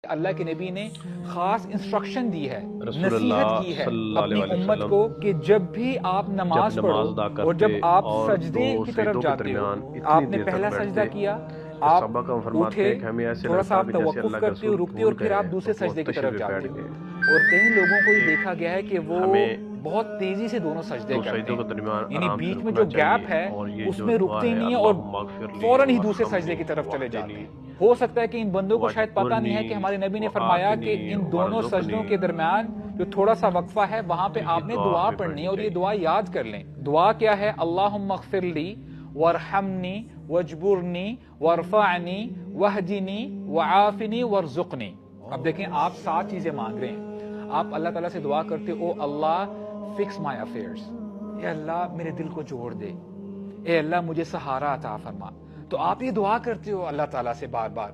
اللہ کے نبی نے خاص انسٹرکشن دی ہے، رسول نصیحت اللہ کی ہے صلی اللہ اپنی علیہ امت وسلم کو کہ جب بھی آپ نماز پڑھو اور جب آپ سجدے کی طرف جاتے ہو، آپ نے پہلا سجدہ کیا، آپ اٹھے، تھوڑا سا آپ توقف کرتے ہو، رکتے ہو، اور پھر آپ دوسرے سجدے کی طرف جاتے ہو۔ اور کئی لوگوں کو یہ دیکھا گیا ہے کہ وہ بہت تیزی سے دونوں سجدے کرتے ہیں، یعنی بیچ میں جو گیپ ہے اس میں رکتے ہی نہیں ہیں اور فوراً ہی دوسرے سجدے کی طرف چلے جاتے ہیں۔ ہو سکتا ہے کہ ان بندوں کو شاید پتہ نہیں ہے کہ ہمارے نبی نے فرمایا کہ ان دونوں سجدوں کے درمیان جو تھوڑا سا وقفہ ہے وہاں پہ آپ نے دعا پڑھنی ہے، اور یہ دعا یاد کر لیں۔ دعا کیا ہے؟ اللہم اغفر لی وارحمنی واجبرنی وارفعنی واہدنی وعافنی وارزقنی۔ اب دیکھیں، آپ 7 چیزیں مانگ رہے ہیں۔ آپ اللہ تعالیٰ سے دعا کرتے ہو، او اللہ فکس مائی افیئرس، اے اللہ میرے دل کو جوڑ دے، اے اللہ مجھے سہارا عطا فرما۔ تو آپ یہ دعا کرتے ہو اللہ تعالیٰ سے بار بار۔